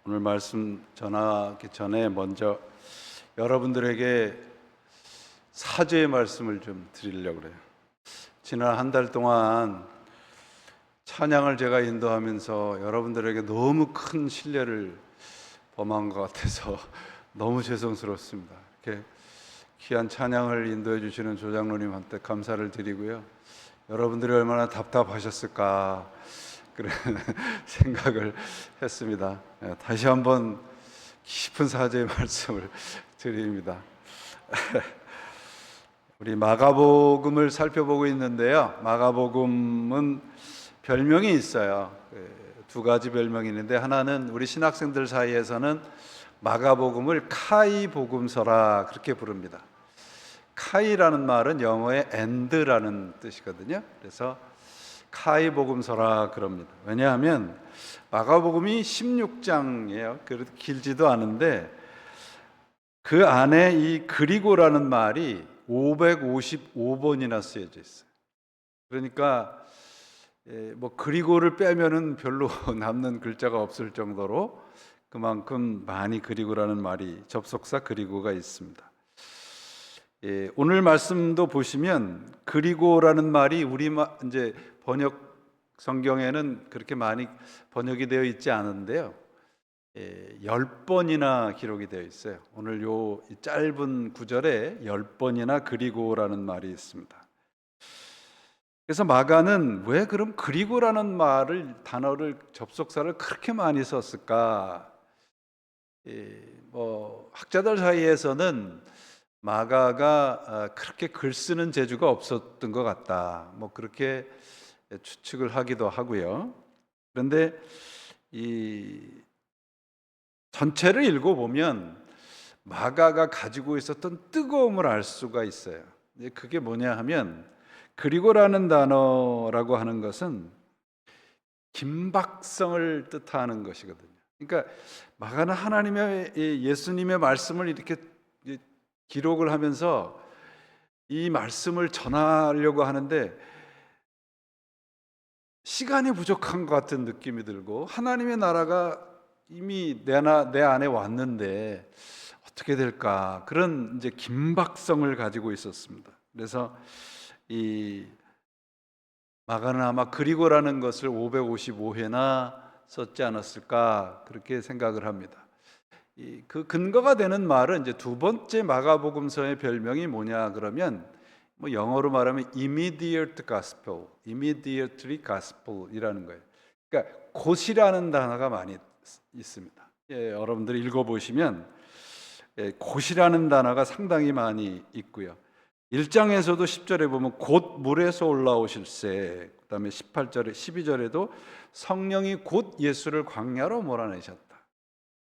오늘 말씀 전하기 전에 먼저 여러분들에게 사죄의 말씀을 좀 드리려고 그래요. 지난 한 달 동안 찬양을 제가 인도하면서 여러분들에게 너무 큰 신뢰를 범한 것 같아서 너무 죄송스럽습니다. 이렇게 귀한 찬양을 인도해 주시는 조장로님한테 감사를 드리고요. 여러분들이 얼마나 답답하셨을까 그런 생각을 했습니다. 다시 한번 깊은 사죄의 말씀을 드립니다. 우리 마가복음을 살펴보고 있는데요. 마가복음은 별명이 있어요. 두 가지 별명이 있는데, 하나는 우리 신학생들 사이에서는 마가복음을 카이복음서라 그렇게 부릅니다. 카이라는 말은 영어의 and라는 뜻이거든요. 그래서 카이복음서라 그럽니다. 왜냐하면 마가복음이 16장이에요. 그래도 길지도 않은데 그 안에 이 그리고라는 말이 555번이나 쓰여져 있어요. 그러니까 뭐 그리고를 빼면은 별로 남는 글자가 없을 정도로 그만큼 많이 그리고라는 말이 접속사 그리고가 있습니다. 오늘 말씀도 보시면 그리고라는 말이 우리 이제 번역 성경에는 그렇게 많이 번역이 되어 있지 않은데요. 10번이나 기록이 되어 있어요. 오늘 요 짧은 구절에 10번이나 그리고라는 말이 있습니다. 그래서 마가는 왜 그럼 그리고라는 단어를 접속사를 그렇게 많이 썼을까? 뭐 학자들 사이에서는 마가가 그렇게 글 쓰는 재주가 없었던 것 같다, 뭐 그렇게 추측을 하기도 하고요. 그런데 이 전체를 읽어보면 마가가 가지고 있었던 뜨거움을 알 수가 있어요. 그게 뭐냐 하면, 그리고라는 단어라고 하는 것은 긴박성을 뜻하는 것이거든요. 그러니까 마가는 하나님의 예수님의 말씀을 이렇게 기록을 하면서 이 말씀을 전하려고 하는데 시간이 부족한 것 같은 느낌이 들고, 하나님의 나라가 이미 내 안에 왔는데 어떻게 될까, 그런 이제 긴박성을 가지고 있었습니다. 그래서 이 마가는 아마 그리고라는 것을 555회나 썼지 않았을까 그렇게 생각을 합니다. 그 근거가 되는 말은 이제 두 번째 마가복음서의 별명이 뭐냐 그러면, 뭐 영어로 말하면 immediate gospel, immediately gospel이라는 거예요. 그러니까 곧이라는 단어가 많이 있습니다. 여러분들이 읽어보시면 곧이라는 단어가 상당히 많이 있고요. 1장에서도 10절에 보면 곧 물에서 올라오실세, 그 다음에 18절에 12절에도 성령이 곧 예수를 광야로 몰아내셨다,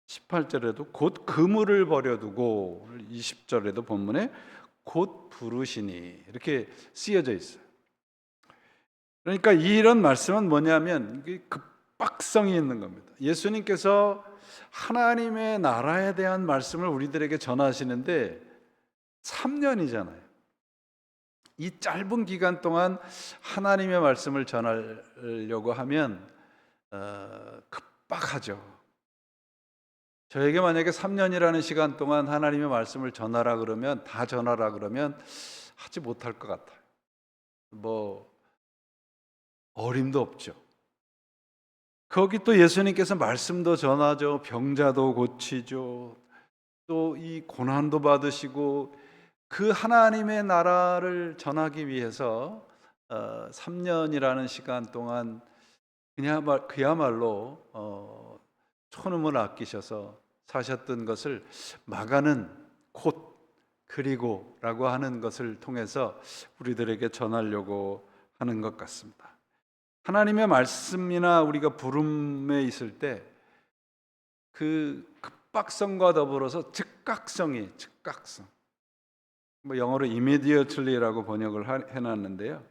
18절에도 곧 그물을 버려두고, 20절에도 본문에 곧 부르시니, 이렇게 쓰여져 있어요. 그러니까 이런 말씀은 뭐냐면 급박성이 있는 겁니다. 예수님께서 하나님의 나라에 대한 말씀을 우리들에게 전하시는데 3년이잖아요. 이 짧은 기간 동안 하나님의 말씀을 전하려고 하면 급박하죠. 저에게 만약에 3년이라는 시간 동안 하나님의 말씀을 전하라 그러면, 다 전하라 그러면 하지 못할 것 같아요. 뭐 어림도 없죠. 거기 또 예수님께서 말씀도 전하죠, 병자도 고치죠, 또 이 고난도 받으시고, 그 하나님의 나라를 전하기 위해서 3년이라는 시간 동안 그야말로 촌음을 아끼셔서 사셨던 것을 마가는 곧 그리고라고 하는 것을 통해서 우리들에게 전하려고 하는 것 같습니다. 하나님의 말씀이나 우리가 부름에 있을 때 그 급박성과 더불어서 즉각성, 뭐 영어로 immediately라고 번역을 해놨는데요.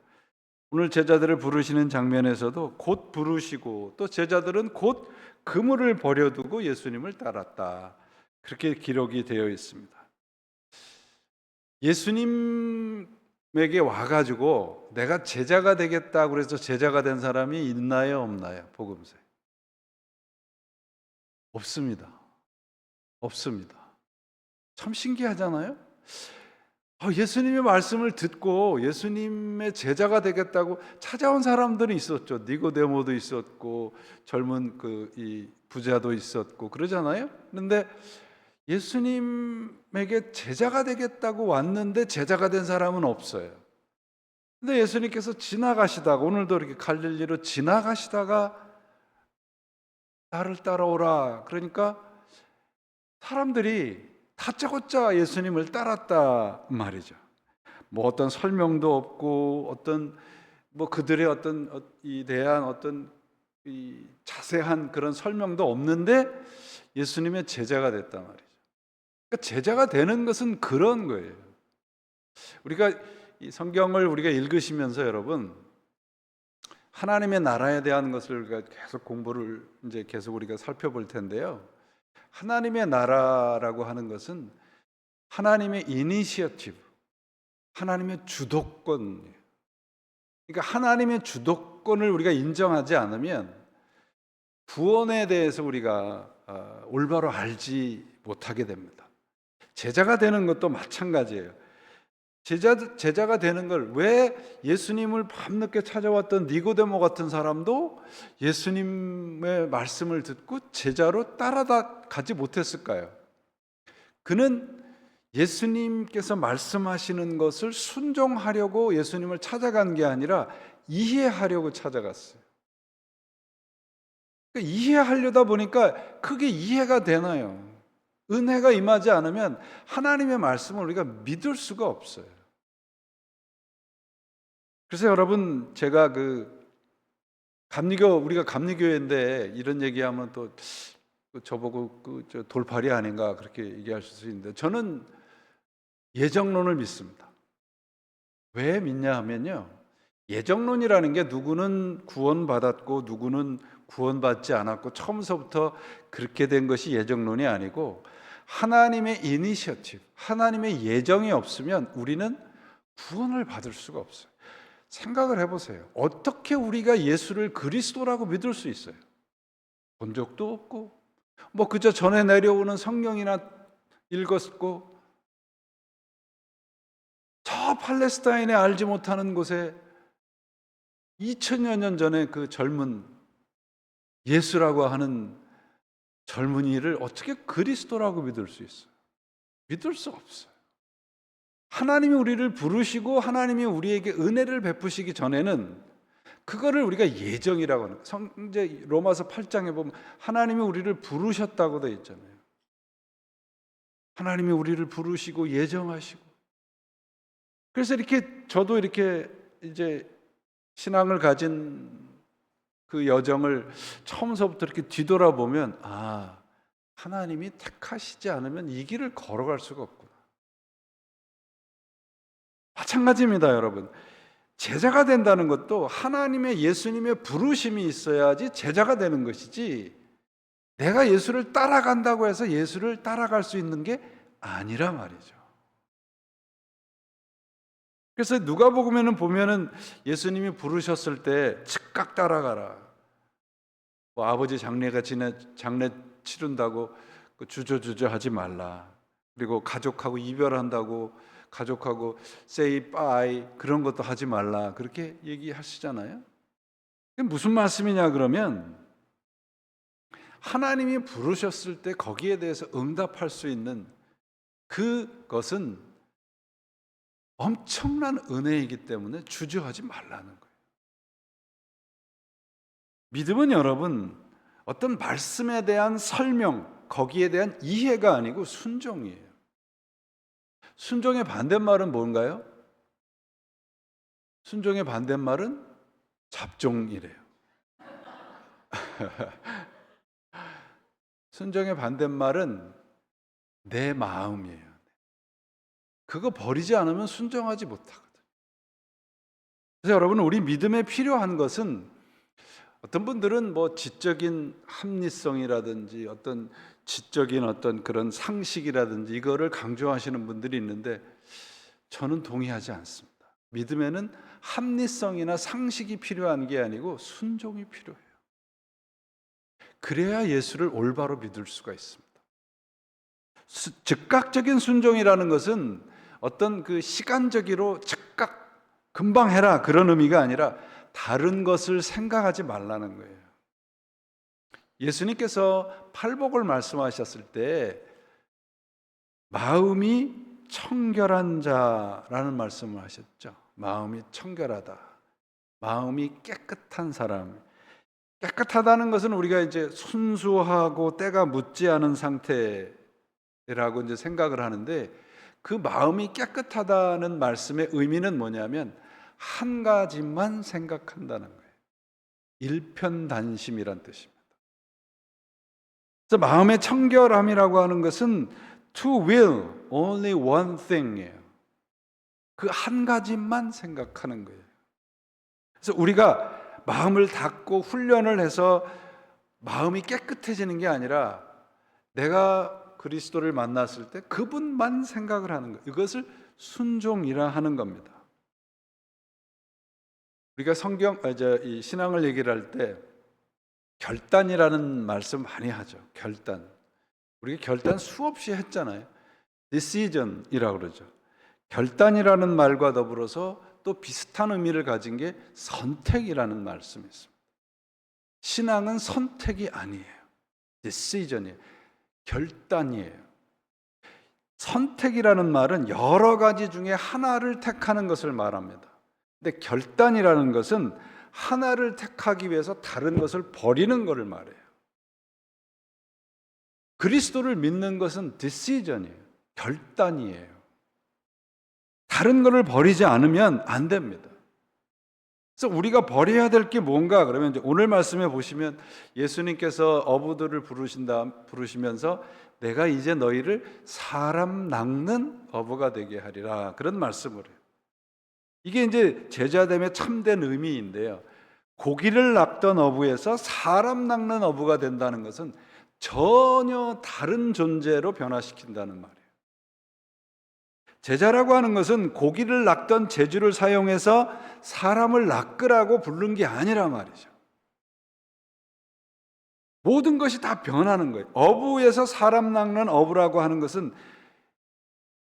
오늘 제자들을 부르시는 장면에서도 곧 부르시고, 또 제자들은 곧 그물을 버려두고 예수님을 따랐다, 그렇게 기록이 되어 있습니다. 예수님에게 와가지고 내가 제자가 되겠다고 그래서 제자가 된 사람이 있나요, 없나요? 복음서에 없습니다. 없습니다. 참 신기하잖아요. 예수님의 말씀을 듣고 예수님의 제자가 되겠다고 찾아온 사람들이 있었죠. 니고데모도 있었고 젊은 이 부자도 있었고 그러잖아요. 그런데 예수님에게 제자가 되겠다고 왔는데 제자가 된 사람은 없어요. 근데 예수님께서 지나가시다가, 오늘도 이렇게 갈릴리로 지나가시다가 나를 따라오라 그러니까 사람들이 다짜고짜 예수님을 따랐다 말이죠. 뭐 어떤 설명도 없고 어떤 그들의 어떤 이 대한 어떤 이 자세한 그런 설명도 없는데 예수님의 제자가 됐단 말이죠. 그러니까 제자가 되는 것은 그런 거예요. 우리가 이 성경을 우리가 읽으시면서 여러분, 하나님의 나라에 대한 것을 우리가 계속 공부를 이제 계속 우리가 살펴볼 텐데요. 하나님의 나라라고 하는 것은 하나님의 이니시어티브, 하나님의 주도권. 그러니까 하나님의 주도권을 우리가 인정하지 않으면 구원에 대해서 우리가 올바로 알지 못하게 됩니다. 제자가 되는 것도 마찬가지예요. 제자가 되는 걸, 왜 예수님을 밤늦게 찾아왔던 니고데모 같은 사람도 예수님의 말씀을 듣고 제자로 따라가지 못했을까요? 그는 예수님께서 말씀하시는 것을 순종하려고 예수님을 찾아간 게 아니라 이해하려고 찾아갔어요. 그러니까 이해하려다 보니까 그게 이해가 되나요? 은혜가 임하지 않으면 하나님의 말씀을 우리가 믿을 수가 없어요. 그래서 여러분, 제가 우리가 감리교회인데 이런 얘기하면 또 저보고 돌팔이 아닌가 그렇게 얘기할 수 있는데, 저는 예정론을 믿습니다. 왜 믿냐 하면요, 예정론이라는 게 누구는 구원받았고 누구는 구원받지 않았고 처음서부터 그렇게 된 것이 예정론이 아니고, 하나님의 이니셔티브, 하나님의 예정이 없으면 우리는 구원을 받을 수가 없어요. 생각을 해보세요. 어떻게 우리가 예수를 그리스도라고 믿을 수 있어요? 본 적도 없고 그저 전에 내려오는 성경이나 읽었고, 저 팔레스타인에 알지 못하는 곳에 2000여 년 전에 그 젊은 예수라고 하는 젊은이를 어떻게 그리스도라고 믿을 수 있어요? 믿을 수 없어요. 하나님이 우리를 부르시고 하나님이 우리에게 은혜를 베푸시기 전에는 그거를 우리가 예정이라고 하는 거예요. 이제 로마서 8장에 보면 하나님이 우리를 부르셨다고 되어 있잖아요. 하나님이 우리를 부르시고 예정하시고. 그래서 저도 이렇게 이제 신앙을 가진 그 여정을 처음서부터 이렇게 뒤돌아보면, 하나님이 택하시지 않으면 이 길을 걸어갈 수가 없구나. 마찬가지입니다, 여러분. 제자가 된다는 것도 하나님의, 예수님의 부르심이 있어야지 제자가 되는 것이지, 내가 예수를 따라간다고 해서 예수를 따라갈 수 있는 게 아니라 말이죠. 그래서 누가복음에는 보면은 예수님이 부르셨을 때 즉각 따라가라. 아버지 장례 치른다고 주저주저 하지 말라. 그리고 가족하고 이별한다고 가족하고 say bye 그런 것도 하지 말라. 그렇게 얘기하시잖아요. 그게 무슨 말씀이냐 그러면, 하나님이 부르셨을 때 거기에 대해서 응답할 수 있는 그것은 엄청난 은혜이기 때문에 주저하지 말라는 거예요. 믿음은 여러분, 어떤 말씀에 대한 설명, 거기에 대한 이해가 아니고 순종이에요. 순종의 반대말은 뭔가요? 순종의 반대말은 잡종이래요. 순종의 반대말은 내 마음이에요. 그거 버리지 않으면 순종하지 못하거든요. 그래서 여러분, 우리 믿음에 필요한 것은, 어떤 분들은 지적인 합리성이라든지 어떤 지적인 어떤 그런 상식이라든지 이거를 강조하시는 분들이 있는데, 저는 동의하지 않습니다. 믿음에는 합리성이나 상식이 필요한 게 아니고 순종이 필요해요. 그래야 예수를 올바로 믿을 수가 있습니다. 즉각적인 순종이라는 것은 어떤 그 시간적으로 즉각 금방 해라 그런 의미가 아니라 다른 것을 생각하지 말라는 거예요. 예수님께서 팔복을 말씀하셨을 때 마음이 청결한 자라는 말씀을 하셨죠. 마음이 청결하다. 마음이 깨끗한 사람. 깨끗하다는 것은 우리가 이제 순수하고 때가 묻지 않은 상태라고 이제 생각을 하는데, 그 마음이 깨끗하다는 말씀의 의미는 뭐냐면 한 가지만 생각한다는 거예요. 일편단심이란 뜻입니다. 그래서 마음의 청결함이라고 하는 것은 to will only one thing이에요. 그 한 가지만 생각하는 거예요. 그래서 우리가 마음을 닫고 훈련을 해서 마음이 깨끗해지는 게 아니라 내가 그리스도를 만났을 때 그분만 생각을 하는 거예요. 이것을 순종이라 하는 겁니다. 우리가 이 신앙을 얘기를 할 때 결단이라는 말씀 많이 하죠. 결단. 우리가 결단 수없이 했잖아요. decision이라고 그러죠. 결단이라는 말과 더불어서 또 비슷한 의미를 가진 게 선택이라는 말씀이 있습니다. 신앙은 선택이 아니에요. decision이에요. 결단이에요. 선택이라는 말은 여러 가지 중에 하나를 택하는 것을 말합니다. 근데 결단이라는 것은 하나를 택하기 위해서 다른 것을 버리는 것을 말해요. 그리스도를 믿는 것은 decision이에요. 결단이에요. 다른 것을 버리지 않으면 안 됩니다. 그래서 우리가 버려야 될 게 뭔가 그러면 이제 오늘 말씀에 보시면 예수님께서 어부들을 부르시면서 내가 이제 너희를 사람 낚는 어부가 되게 하리라 그런 말씀을 해요. 이게 이제 제자됨의 참된 의미인데요. 고기를 낚던 어부에서 사람 낚는 어부가 된다는 것은 전혀 다른 존재로 변화시킨다는 말이에요. 제자라고 하는 것은 고기를 낚던 재주를 사용해서 사람을 낚으라고 부른 게 아니라 말이죠. 모든 것이 다 변하는 거예요. 어부에서 사람 낚는 어부라고 하는 것은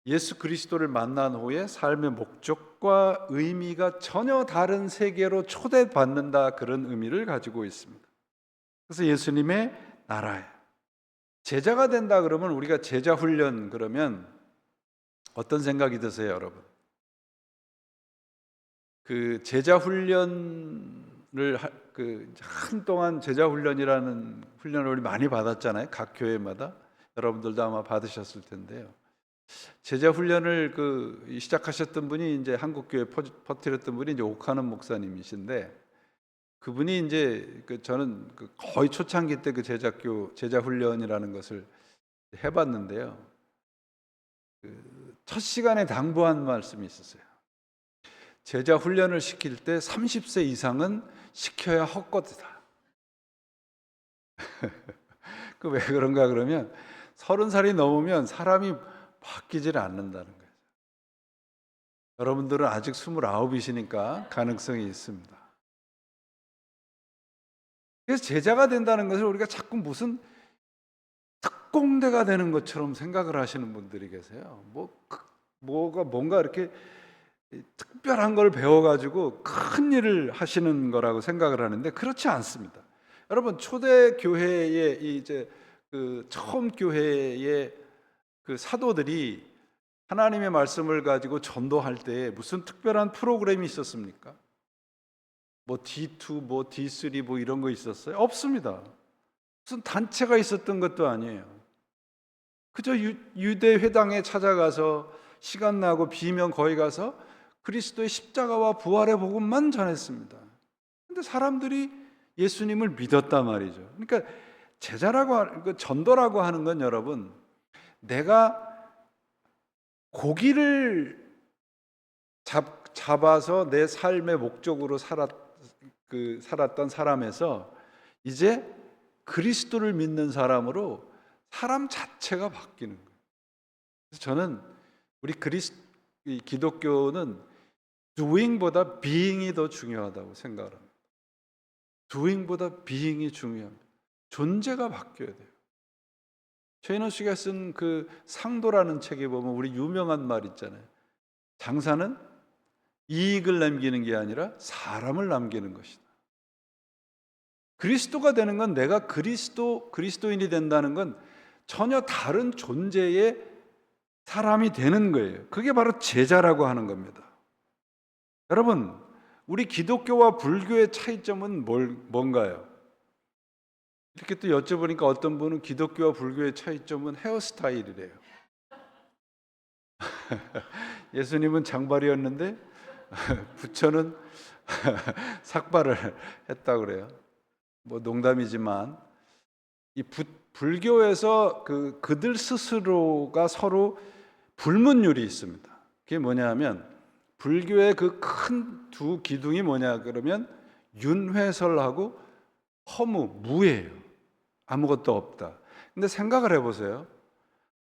예수 그리스도를 만난 후에 삶의 목적과 의미가 전혀 다른 세계로 초대받는다 그런 의미를 가지고 있습니다. 그래서 예수님의 나라에 제자가 된다 그러면 우리가 제자 훈련 그러면 어떤 생각이 드세요, 여러분? 그 제자 훈련을 한동안 제자 훈련이라는 훈련을 우리 많이 받았잖아요. 각 교회마다 여러분들도 아마 받으셨을 텐데요. 제자 훈련을 시작하셨던 분이 이제 한국 교회 퍼뜨렸던 분이 이제 옥하는 목사님이신데 그분이 이제 저는 거의 초창기 때 그 제자 훈련이라는 것을 해봤는데요. 첫 시간에 당부한 말씀이 있었어요. 제자 훈련을 시킬 때 30세 이상은 시켜야 헛것이다. 그 왜 그런가 그러면 30살이 넘으면 사람이 바뀌질 않는다는 거예요. 여러분들은 아직 29이시니까 가능성이 있습니다. 그래서 제자가 된다는 것을 우리가 자꾸 무슨 특공대가 되는 것처럼 생각을 하시는 분들이 계세요. 뭔가 이렇게 특별한 걸 배워가지고 큰 일을 하시는 거라고 생각을 하는데 그렇지 않습니다. 여러분 초대 교회의 이제 처음 교회의 사도들이 하나님의 말씀을 가지고 전도할 때 무슨 특별한 프로그램이 있었습니까? D2, D3 이런 거 있었어요? 없습니다. 무슨 단체가 있었던 것도 아니에요. 그저 유대 회당에 찾아가서 시간 나고 비면 거기 가서 그리스도의 십자가와 부활의 복음만 전했습니다. 근데 사람들이 예수님을 믿었단 말이죠. 그러니까 전도라고 하는 건 여러분, 내가 고기를 잡아서 내 삶의 목적으로 살았던 사람에서 이제 그리스도를 믿는 사람으로 사람 자체가 바뀌는 거예요. 그래서 저는 우리 기독교는 doing보다 being이 더 중요하다고 생각을 합니다. doing보다 being이 중요합니다. 존재가 바뀌어야 돼요. 최인호 씨가 쓴 그 상도라는 책에 보면 우리 유명한 말 있잖아요. 장사는 이익을 남기는 게 아니라 사람을 남기는 것이다. 그리스도가 되는 건, 내가 그리스도인이 된다는 건 전혀 다른 존재의 사람이 되는 거예요. 그게 바로 제자라고 하는 겁니다. 여러분, 우리 기독교와 불교의 차이점은 뭔가요? 이렇게 또 여쭤보니까 어떤 분은 기독교와 불교의 차이점은 헤어스타일이래요. 예수님은 장발이었는데 부처는 삭발을 했다고 그래요. 뭐 농담이지만 이 불교에서 그들 스스로가 서로 불문율이 있습니다. 그게 뭐냐면 불교의 그 큰 두 기둥이 뭐냐 그러면 윤회설하고 허무, 무예요. 아무것도 없다. 근데 생각을 해보세요.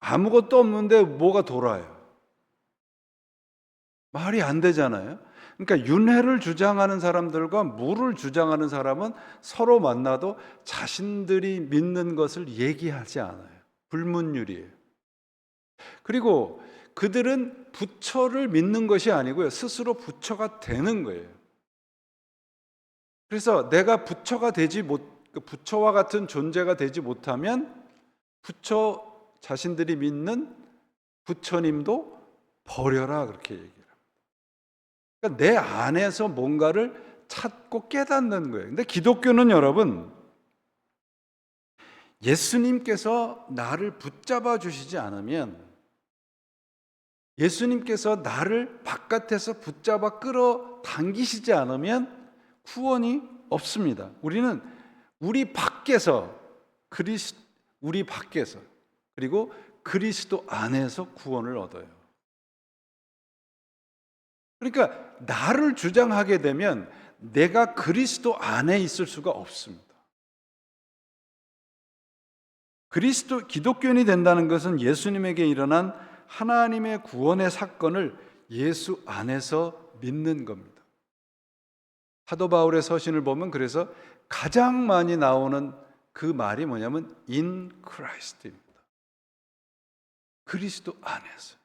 아무것도 없는데 뭐가 돌아요? 말이 안 되잖아요. 그러니까 윤회를 주장하는 사람들과 무를 주장하는 사람은 서로 만나도 자신들이 믿는 것을 얘기하지 않아요. 불문율이에요. 그리고 그들은 부처를 믿는 것이 아니고요, 스스로 부처가 되는 거예요. 그래서 내가 부처와 같은 존재가 되지 못하면 자신들이 믿는 부처님도 버려라, 그렇게 얘기해요. 그러니까 내 안에서 뭔가를 찾고 깨닫는 거예요. 근데 기독교는 여러분, 예수님께서 나를 붙잡아 주시지 않으면, 예수님께서 나를 바깥에서 붙잡아 끌어당기시지 않으면 구원이 없습니다. 우리는 우리 밖에서 그리고 그리스도 안에서 구원을 얻어요. 그러니까 나를 주장하게 되면 내가 그리스도 안에 있을 수가 없습니다. 기독교인이 된다는 것은 예수님에게 일어난 하나님의 구원의 사건을 예수 안에서 믿는 겁니다. 사도 바울의 서신을 보면 그래서 가장 많이 나오는 그 말이 뭐냐면 in Christ입니다. 그리스도 안에서.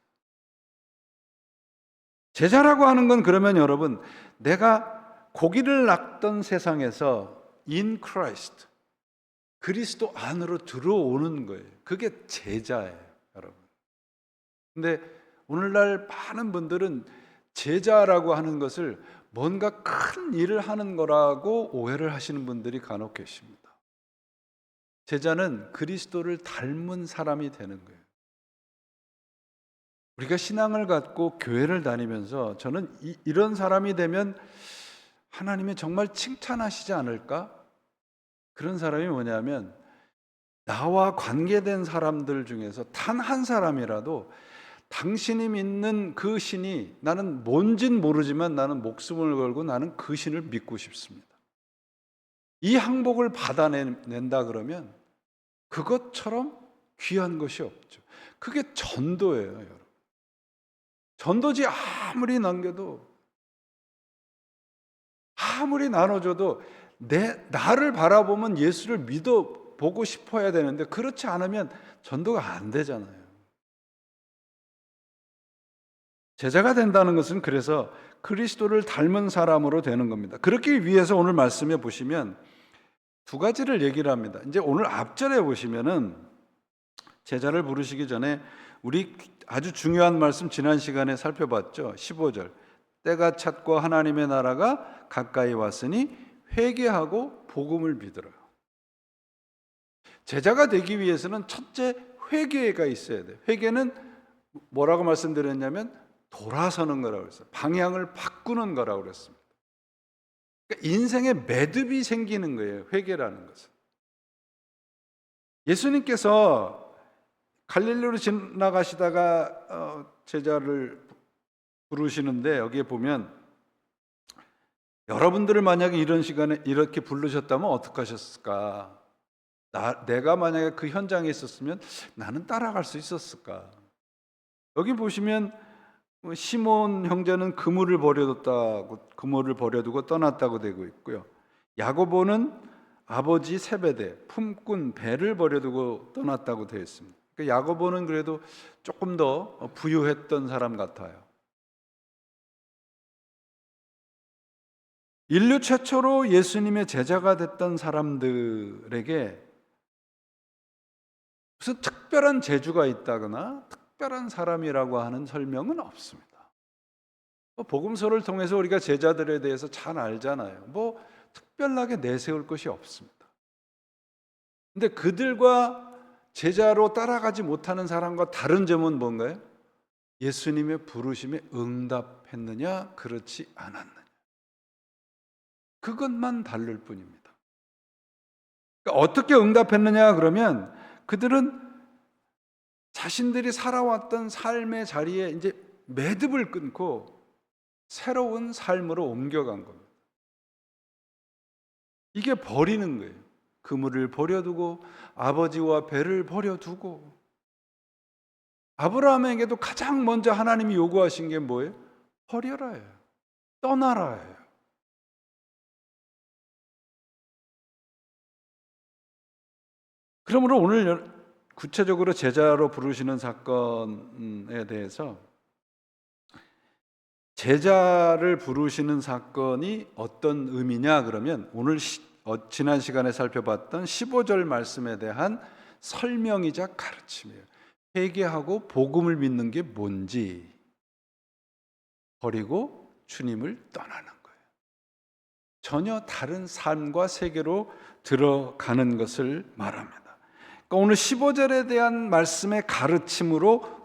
제자라고 하는 건 그러면 여러분, 내가 고기를 낚던 세상에서 in Christ, 그리스도 안으로 들어오는 거예요. 그게 제자예요, 여러분. 근데 오늘날 많은 분들은 제자라고 하는 것을 뭔가 큰 일을 하는 거라고 오해를 하시는 분들이 간혹 계십니다. 제자는 그리스도를 닮은 사람이 되는 거예요. 우리가 신앙을 갖고 교회를 다니면서 저는 이런 사람이 되면 하나님이 정말 칭찬하시지 않을까? 그런 사람이 뭐냐면 나와 관계된 사람들 중에서 단 한 사람이라도 당신이 믿는 그 신이, 나는 뭔진 모르지만 나는 목숨을 걸고 나는 그 신을 믿고 싶습니다. 이 항복을 받아낸다 그러면 그것처럼 귀한 것이 없죠. 그게 전도예요, 여러분. 전도지 아무리 남겨도, 아무리 나눠줘도 나를 바라보면 예수를 믿어보고 싶어야 되는데 그렇지 않으면 전도가 안 되잖아요. 제자가 된다는 것은 그래서 그리스도를 닮은 사람으로 되는 겁니다. 그렇기 위해서 오늘 말씀해 보시면 두 가지를 얘기를 합니다. 이제 오늘 앞절에 보시면은 제자를 부르시기 전에 우리 아주 중요한 말씀 지난 시간에 살펴봤죠. 15절. 때가 찼고 하나님의 나라가 가까이 왔으니 회개하고 복음을 믿으라. 제자가 되기 위해서는 첫째 회개가 있어야 돼요. 회개는 뭐라고 말씀드렸냐면 돌아서는 거라고 그랬어요. 방향을 바꾸는 거라고 그랬습니다. 그러니까 인생에 매듭이 생기는 거예요, 회개라는 것은. 예수님께서 갈릴리로 지나가시다가 제자를 부르시는데 여기에 보면 여러분들을 만약에 이런 시간에 이렇게 부르셨다면 어떻게 하셨을까? 내가 만약에 그 현장에 있었으면 나는 따라갈 수 있었을까? 여기 보시면 시몬 형제는 그물을 버려두고 떠났다고 되고 있고요. 야고보는 아버지 세베대 품꾼 배를 버려두고 떠났다고 되어 있습니다. 그러니까 야고보는 그래도 조금 더 부유했던 사람 같아요. 인류 최초로 예수님의 제자가 됐던 사람들에게 무슨 특별한 재주가 있다거나 특별한 사람이라고 하는 설명은 없습니다. 복음서를 통해서 우리가 제자들에 대해서 잘 알잖아요. 뭐 특별하게 내세울 것이 없습니다. 근데 그들과 제자로 따라가지 못하는 사람과 다른 점은 뭔가요? 예수님의 부르심에 응답했느냐, 그렇지 않았느냐. 그것만 다를 뿐입니다. 그러니까 어떻게 응답했느냐 그러면 그들은 자신들이 살아왔던 삶의 자리에 이제 매듭을 끊고 새로운 삶으로 옮겨간 겁니다. 이게 버리는 거예요. 그물을 버려두고 아버지와 배를 버려두고. 아브라함에게도 가장 먼저 하나님이 요구하신 게 뭐예요? 버려라예요. 떠나라예요. 그러므로 오늘 구체적으로 제자로 부르시는 사건에 대해서, 제자를 부르시는 사건이 어떤 의미냐 그러면 오늘 지난 시간에 살펴봤던 15절 말씀에 대한 설명이자 가르침이에요. 회개하고 복음을 믿는 게 뭔지, 버리고 주님을 떠나는 거예요. 전혀 다른 삶과 세계로 들어가는 것을 말합니다. 그러니까 오늘 15절에 대한 말씀의 가르침으로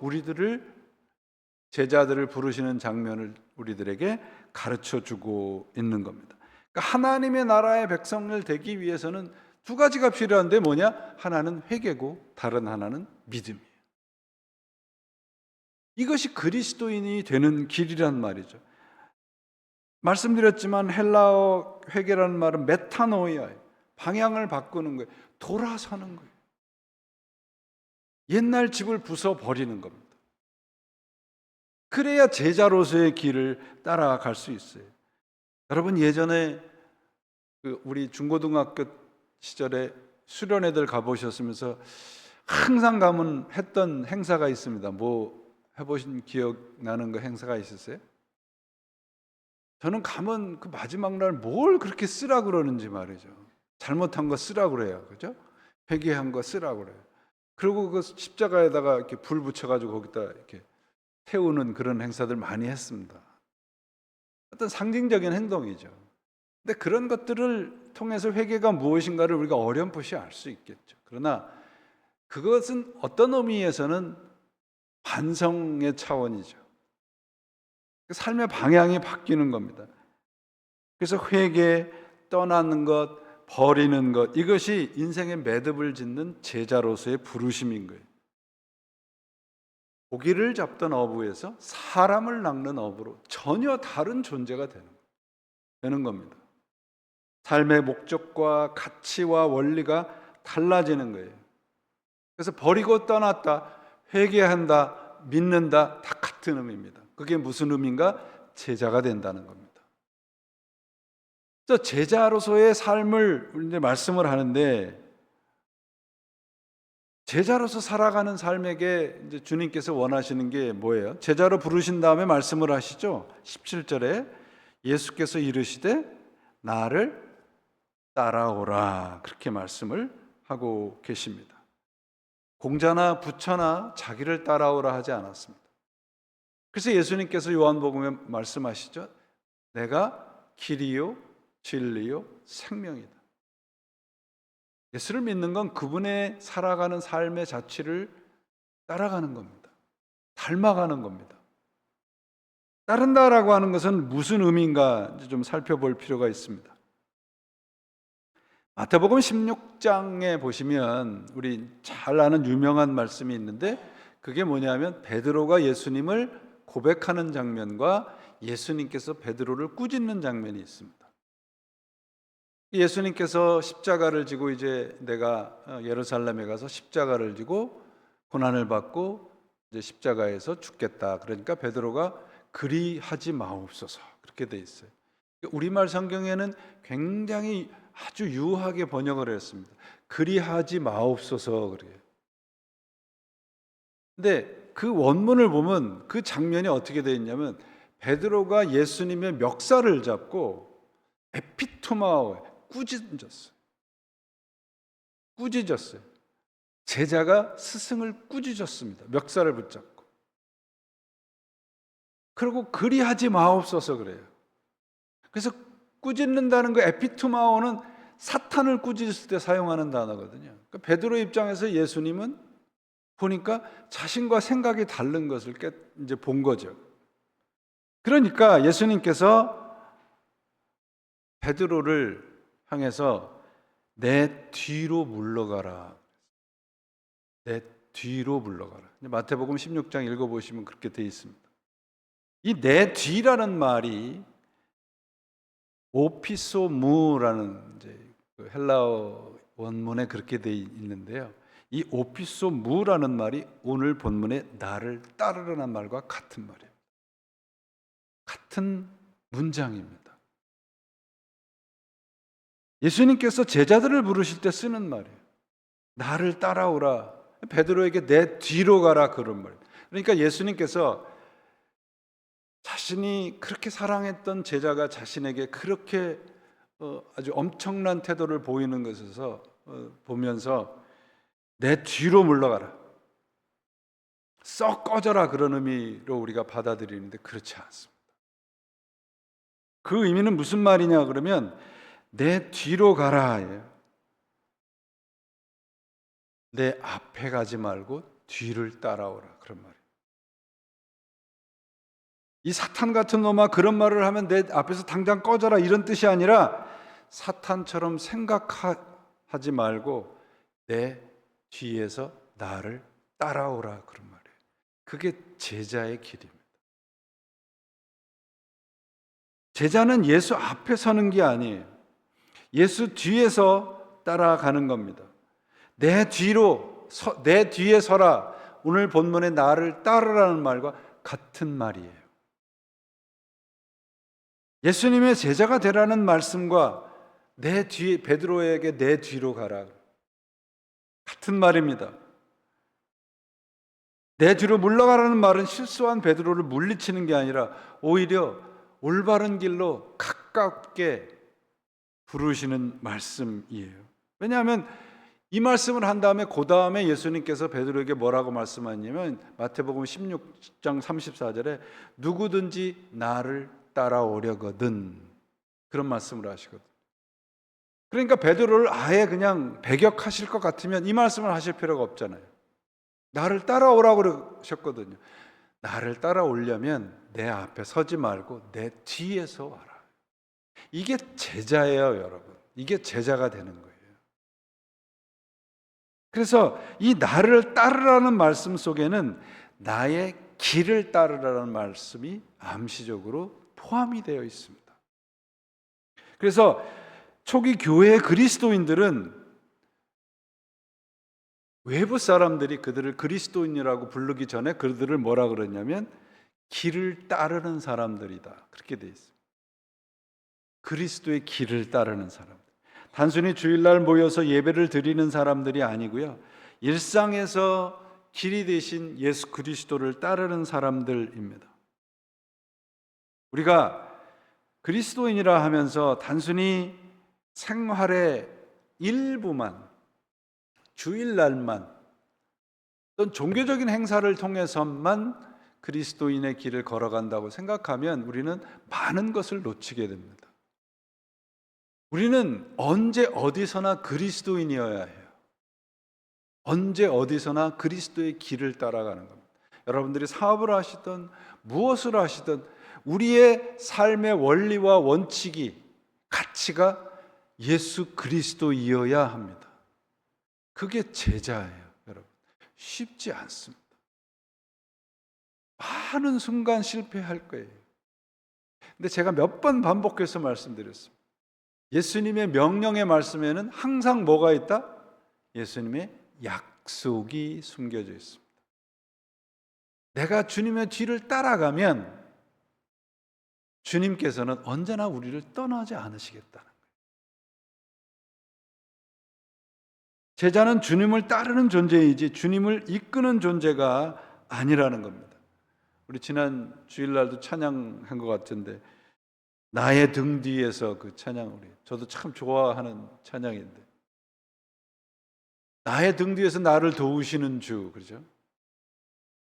제자들을 부르시는 장면을 우리들에게 가르쳐주고 있는 겁니다. 그러니까 하나님의 나라의 백성을 되기 위해서는 두 가지가 필요한데 뭐냐? 하나는 회개고 다른 하나는 믿음이에요. 이것이 그리스도인이 되는 길이란 말이죠. 말씀드렸지만 헬라어 회개라는 말은 메타노이아예요. 방향을 바꾸는 거예요. 돌아서는 거예요. 옛날 집을 부숴버리는 겁니다. 그래야 제자로서의 길을 따라갈 수 있어요. 여러분, 예전에 우리 중고등학교 시절에 수련회들 가보셨으면서 항상 가면 했던 행사가 있습니다. 뭐 해보신 기억 나는 거 행사가 있으세요? 저는 가면 그 마지막 날 뭘 그렇게 쓰라 그러는지 말이죠. 잘못한 거 쓰라 그래요. 그죠? 회개한 거 쓰라 그래요. 그리고 그 십자가에다가 이렇게 불 붙여가지고 거기다 이렇게 태우는 그런 행사들 많이 했습니다. 어떤 상징적인 행동이죠. 근데 그런 것들을 통해서 회개가 무엇인가를 우리가 어렴풋이 알 수 있겠죠. 그러나 그것은 어떤 의미에서는 반성의 차원이죠. 삶의 방향이 바뀌는 겁니다. 그래서 회개, 떠나는 것, 버리는 것, 이것이 인생의 매듭을 짓는 제자로서의 부르심인 거예요. 고기를 잡던 어부에서 사람을 낚는 어부로 전혀 다른 존재가 되는 겁니다. 삶의 목적과 가치와 원리가 달라지는 거예요. 그래서 버리고 떠났다, 회개한다, 믿는다, 다 같은 의미입니다. 그게 무슨 의미인가? 제자가 된다는 겁니다. 그래서 제자로서의 삶을 이제 말씀을 하는데, 제자로서 살아가는 삶에게 이제 주님께서 원하시는 게 뭐예요? 제자로 부르신 다음에 말씀을 하시죠. 17절에 예수께서 이르시되 나를 따라오라, 그렇게 말씀을 하고 계십니다. 공자나 부처나 자기를 따라오라 하지 않았습니다. 그래서 예수님께서 요한복음에 말씀하시죠. 내가 길이요 진리요 생명이다. 예수를 믿는 건 그분의 살아가는 삶의 자취를 따라가는 겁니다. 닮아가는 겁니다. 따른다라고 하는 것은 무슨 의미인가 좀 살펴볼 필요가 있습니다. 마태복음 16장에 보시면 우리 잘 아는 유명한 말씀이 있는데, 그게 뭐냐면 베드로가 예수님을 고백하는 장면과 예수님께서 베드로를 꾸짖는 장면이 있습니다. 예수님께서 십자가를 지고 이제 내가 예루살렘에 가서 십자가를 지고 고난을 받고 이제 십자가에서 죽겠다. 그러니까 베드로가 그리하지 마옵소서, 그렇게 돼 있어요. 우리말 성경에는 굉장히 아주 유하게 번역을 했습니다. 그리하지 마옵소서 그래요. 근데 그 원문을 보면 그 장면이 어떻게 되어 있냐면 베드로가 예수님의 멱살을 잡고 에피토마오에 꾸짖었어요. 꾸짖었어요. 제자가 스승을 꾸짖었습니다. 멱살을 붙잡고. 그리고 그리하지 마옵소서 그래요. 그래서 꾸짖는다는 거 에피토마오는 사탄을 꾸짖을 때 사용하는 단어거든요. 그러니까 베드로 입장에서 예수님은 보니까 자신과 생각이 다른 것을 이제 본 거죠. 그러니까 예수님께서 베드로를 향해서 내 뒤로 물러가라. 내 뒤로 물러가라. 마태복음 16장 읽어보시면 그렇게 되어 있습니다. 이 내 뒤라는 말이 오피소무라는 이제 그 헬라어 원문에 그렇게 되어 있는데요. 이 오피소무라는 말이 오늘 본문에 나를 따르라는 말과 같은 말이에요. 같은 문장입니다. 예수님께서 제자들을 부르실 때 쓰는 말이에요. 나를 따라오라. 베드로에게 내 뒤로 가라 그런 말이에요. 그러니까 예수님께서 자신이 그렇게 사랑했던 제자가 자신에게 그렇게 아주 엄청난 태도를 보이는 것에서 보면서 내 뒤로 물러가라. 썩 꺼져라 그런 의미로 우리가 받아들이는데 그렇지 않습니다. 그 의미는 무슨 말이냐 그러면 내 뒤로 가라예요. 내 앞에 가지 말고 뒤를 따라오라 그런 말이에요. 이 사탄 같은 놈아 그런 말을 하면 내 앞에서 당장 꺼져라 이런 뜻이 아니라 사탄처럼 생각하지 말고 내 뒤에서 나를 따라오라 그런 말이에요. 그게 제자의 길입니다. 제자는 예수 앞에 서는 게 아니에요. 예수 뒤에서 따라가는 겁니다. 내 뒤에 서라. 오늘 본문의 나를 따르라는 말과 같은 말이에요. 예수님의 제자가 되라는 말씀과 내 뒤에 베드로에게 내 뒤로 가라 같은 말입니다. 내 뒤로 물러가라는 말은 실수한 베드로를 물리치는 게 아니라 오히려 올바른 길로 가깝게 부르시는 말씀이에요. 왜냐하면 이 말씀을 한 다음에 그 다음에 예수님께서 베드로에게 뭐라고 말씀하냐면 마태복음 16장 34절에 누구든지 나를 따라오려거든 그런 말씀을 하시거든. 그러니까 베드로를 아예 그냥 배격하실 것 같으면 이 말씀을 하실 필요가 없잖아요. 나를 따라오라고 그러셨거든요. 나를 따라오려면 내 앞에 서지 말고 내 뒤에서 와라. 이게 제자예요, 여러분. 이게 제자가 되는 거예요. 그래서 이 나를 따르라는 말씀 속에는 나의 길을 따르라는 말씀이 암시적으로 포함이 되어 있습니다. 그래서 초기 교회의 그리스도인들은 외부 사람들이 그들을 그리스도인이라고 부르기 전에 그들을 뭐라 그러냐면 길을 따르는 사람들이다. 그렇게 되어 있습니다. 그리스도의 길을 따르는 사람. 단순히 주일날 모여서 예배를 드리는 사람들이 아니고요. 일상에서 길이 되신 예수 그리스도를 따르는 사람들입니다. 우리가 그리스도인이라 하면서 단순히 생활의 일부만, 주일날만, 어떤 종교적인 행사를 통해서만 그리스도인의 길을 걸어간다고 생각하면 우리는 많은 것을 놓치게 됩니다. 우리는 언제 어디서나 그리스도인이어야 해요. 언제 어디서나 그리스도의 길을 따라가는 겁니다. 여러분들이 사업을 하시든 무엇을 하시든 우리의 삶의 원리와 원칙이 가치가 예수 그리스도이어야 합니다. 그게 제자예요, 여러분. 쉽지 않습니다. 많은 순간 실패할 거예요. 근데 제가 몇 번 반복해서 말씀드렸습니다. 예수님의 명령의 말씀에는 항상 뭐가 있다? 예수님의 약속이 숨겨져 있습니다. 내가 주님의 뒤를 따라가면 주님께서는 언제나 우리를 떠나지 않으시겠다는 거예요. 제자는 주님을 따르는 존재이지 주님을 이끄는 존재가 아니라는 겁니다. 우리 지난 주일날도 찬양한 것 같은데, 나의 등 뒤에서, 그 찬양, 저도 참 좋아하는 찬양인데, 나의 등 뒤에서 나를 도우시는 주, 그렇죠?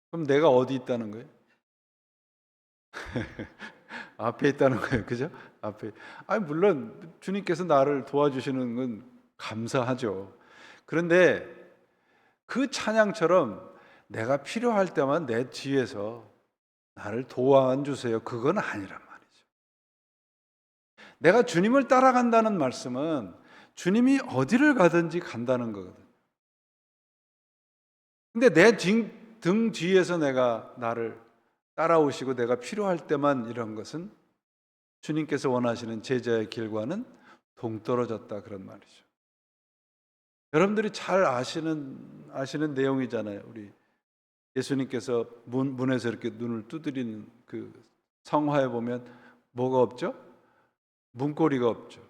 그럼 내가 어디 있다는 거예요? 앞에 있다는 거예요, 그죠? 앞에. 아니, 물론 주님께서 나를 도와주시는 건 감사하죠. 그런데 그 찬양처럼 내가 필요할 때만 내 뒤에서 나를 도와주세요, 그건 아니란 말이죠. 내가 주님을 따라간다는 말씀은 주님이 어디를 가든지 간다는 거거든. 근데 내 등 뒤에서 나를 따라오시고 내가 필요할 때만 이런 것은 주님께서 원하시는 제자의 길과는 동떨어졌다, 그런 말이죠. 여러분들이 잘 아시는 내용이잖아요. 우리 예수님께서 문에서 이렇게 눈을 두드리는 그 성화에 보면 뭐가 없죠? 문고리가 없죠.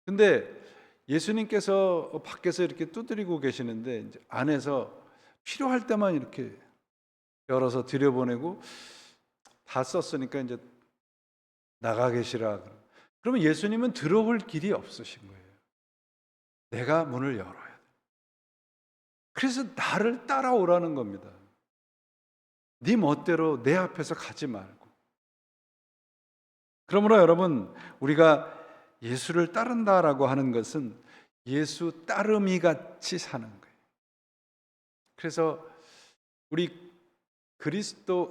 근데 예수님께서 밖에서 이렇게 두드리고 계시는데, 이제 안에서 필요할 때만 이렇게 열어서 들여보내고, 다 썼으니까 이제 나가 계시라. 그러면 예수님은 들어올 길이 없으신 거예요. 내가 문을 열어야 돼. 그래서 나를 따라오라는 겁니다. 네 멋대로 내 앞에서 가지 말고. 그러므로 여러분, 우리가 예수를 따른다라고 하는 것은 예수 따름이 같이 사는 거예요. 그래서 우리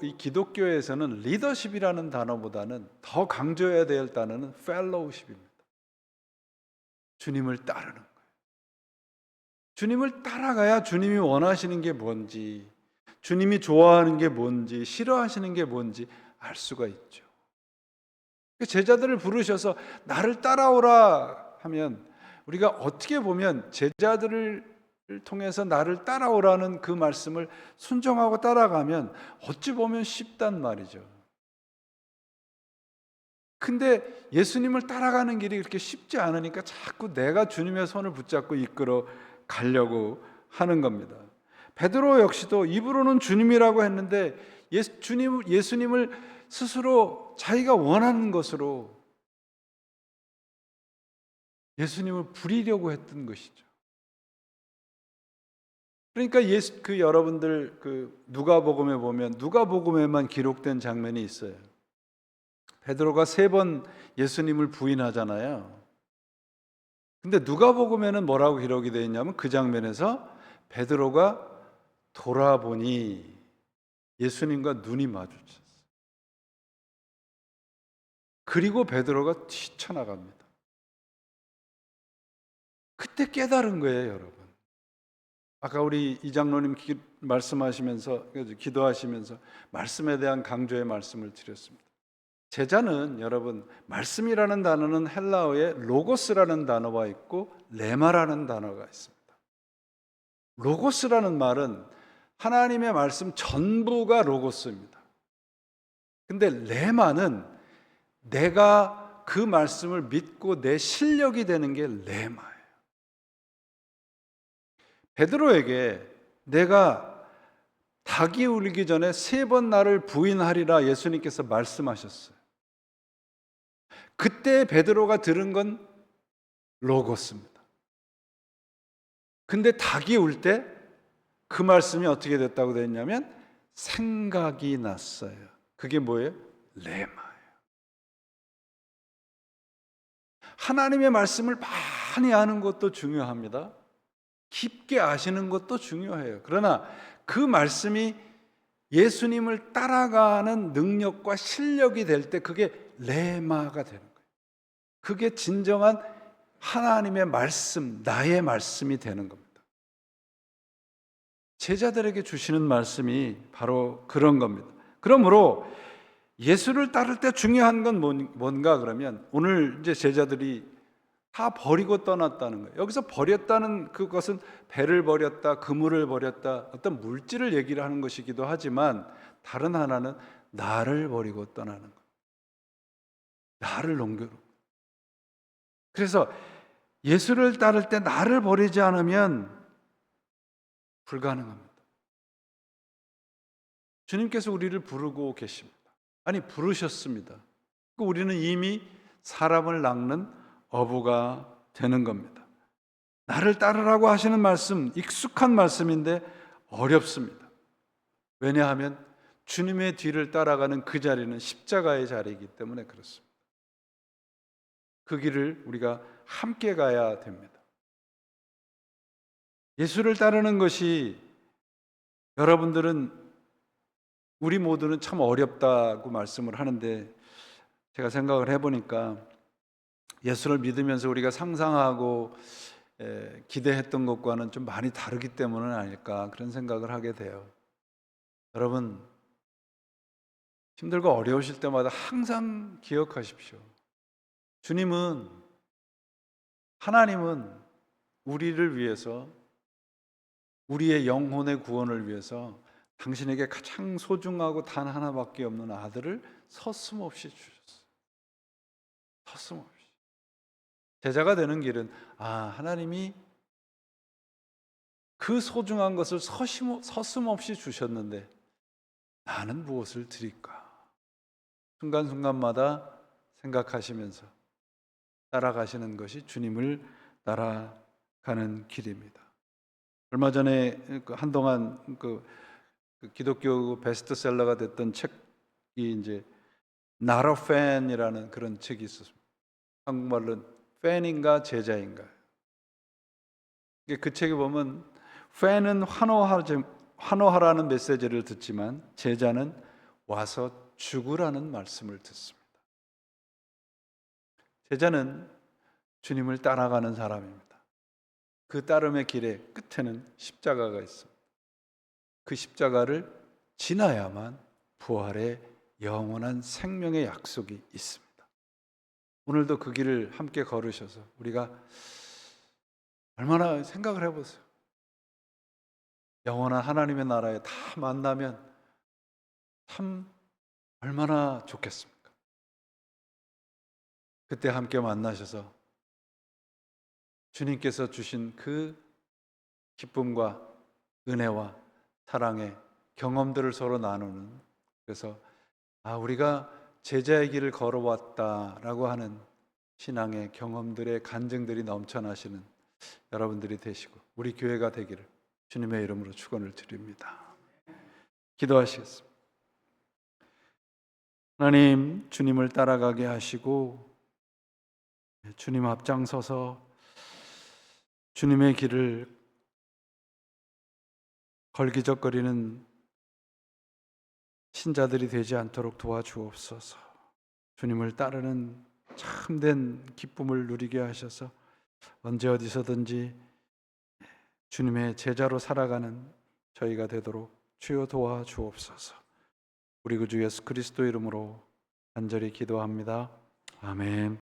이 기독교에서는 리더십이라는 단어보다는 더 강조해야 될 단어는 펠로우십입니다. 주님을 따르는 거예요. 주님을 따라가야 주님이 원하시는 게 뭔지, 주님이 좋아하는 게 뭔지, 싫어하시는 게 뭔지 알 수가 있죠. 제자들을 부르셔서 나를 따라오라 하면, 우리가 어떻게 보면 제자들을 통해서 나를 따라오라는 그 말씀을 순종하고 따라가면 어찌 보면 쉽단 말이죠. 근데 예수님을 따라가는 길이 그렇게 쉽지 않으니까 자꾸 내가 주님의 손을 붙잡고 이끌어 가려고 하는 겁니다. 베드로 역시도 입으로는 주님이라고 했는데 예수님을 스스로 자기가 원하는 것으로 예수님을 부리려고 했던 것이죠. 그러니까 여러분들 누가복음에 보면 누가복음에만 기록된 장면이 있어요. 베드로가 3번 예수님을 부인하잖아요. 근데 누가복음에는 뭐라고 기록이 되어 있냐면, 그 장면에서 베드로가 돌아보니 예수님과 눈이 마주쳤어요. 그리고 베드로가 뛰쳐나갑니다. 그때 깨달은 거예요, 여러분. 아까 우리 이장로님 말씀하시면서, 기도하시면서 말씀에 대한 강조의 말씀을 드렸습니다. 제자는, 여러분, 말씀이라는 단어는 헬라어에 로고스라는 단어가 있고 레마라는 단어가 있습니다. 로고스라는 말은 하나님의 말씀 전부가 로고스입니다. 근데 레마는 내가 그 말씀을 믿고 내 실력이 되는 게 레마예요. 베드로에게 내가 닭이 울기 전에 3번 나를 부인하리라 예수님께서 말씀하셨어요. 그때 베드로가 들은 건 로고스입니다. 근데 닭이 울 때 그 말씀이 어떻게 됐다고 됐냐면 생각이 났어요. 그게 뭐예요? 레마예요. 하나님의 말씀을 많이 아는 것도 중요합니다. 깊게 아시는 것도 중요해요. 그러나 그 말씀이 예수님을 따라가는 능력과 실력이 될 때 그게 레마가 되는 거예요. 그게 진정한 하나님의 말씀, 나의 말씀이 되는 겁니다. 제자들에게 주시는 말씀이 바로 그런 겁니다. 그러므로 예수를 따를 때 중요한 건 뭔가 그러면, 오늘 이제 제자들이 다 버리고 떠났다는 거예요. 여기서 버렸다는 그것은 배를 버렸다, 그물을 버렸다, 어떤 물질을 얘기를 하는 것이기도 하지만, 다른 하나는 나를 버리고 떠나는 거예요. 나를 넘겨로. 그래서 예수를 따를 때 나를 버리지 않으면 불가능합니다. 주님께서 우리를 부르고 계십니다. 아니, 부르셨습니다. 우리는 이미 사람을 낚는 어부가 되는 겁니다. 나를 따르라고 하시는 말씀, 익숙한 말씀인데 어렵습니다. 왜냐하면 주님의 뒤를 따라가는 그 자리는 십자가의 자리이기 때문에 그렇습니다. 그 길을 우리가 함께 가야 됩니다. 예수를 따르는 것이, 여러분들은, 우리 모두는 참 어렵다고 말씀을 하는데, 제가 생각을 해보니까 예수를 믿으면서 우리가 상상하고 기대했던 것과는 좀 많이 다르기 때문은 아닐까, 그런 생각을 하게 돼요. 여러분, 힘들고 어려우실 때마다 항상 기억하십시오. 하나님은 우리를 위해서, 우리의 영혼의 구원을 위해서 당신에게 가장 소중하고 단 하나밖에 없는 아들을 서슴없이 주셨어요. 서슴없이. 제자가 되는 길은, 하나님이 그 소중한 것을 서슴없이 주셨는데 나는 무엇을 드릴까? 순간순간마다 생각하시면서 따라가시는 것이 주님을 따라가는 길입니다. 얼마 전에 한동안 기독교 베스트셀러가 됐던 책이 이제 Not a Fan이라는 그런 책이 있었습니다. 한국말로는 팬인가 제자인가. 그 책에 보면 팬은 환호하라는 메시지를 듣지만 제자는 와서 죽으라는 말씀을 듣습니다. 제자는 주님을 따라가는 사람입니다. 그 따름의 길의 끝에는 십자가가 있습니다. 그 십자가를 지나야만 부활의 영원한 생명의 약속이 있습니다. 오늘도 그 길을 함께 걸으셔서 우리가 얼마나 생각을 해보세요. 영원한 하나님의 나라에 다 만나면 참 얼마나 좋겠습니까? 그때 함께 만나셔서 주님께서 주신 그 기쁨과 은혜와 사랑의 경험들을 서로 나누는, 그래서 우리가 제자의 길을 걸어왔다라고 하는 신앙의 경험들의 간증들이 넘쳐나시는 여러분들이 되시고 우리 교회가 되기를 주님의 이름으로 축원을 드립니다. 기도하시겠습니다. 하나님, 주님을 따라가게 하시고 주님 앞장서서 주님의 길을 걸기적거리는 신자들이 되지 않도록 도와주옵소서. 주님을 따르는 참된 기쁨을 누리게 하셔서 언제 어디서든지 주님의 제자로 살아가는 저희가 되도록 주여 도와주옵소서. 우리 구주 예수 그리스도 이름으로 간절히 기도합니다. 아멘.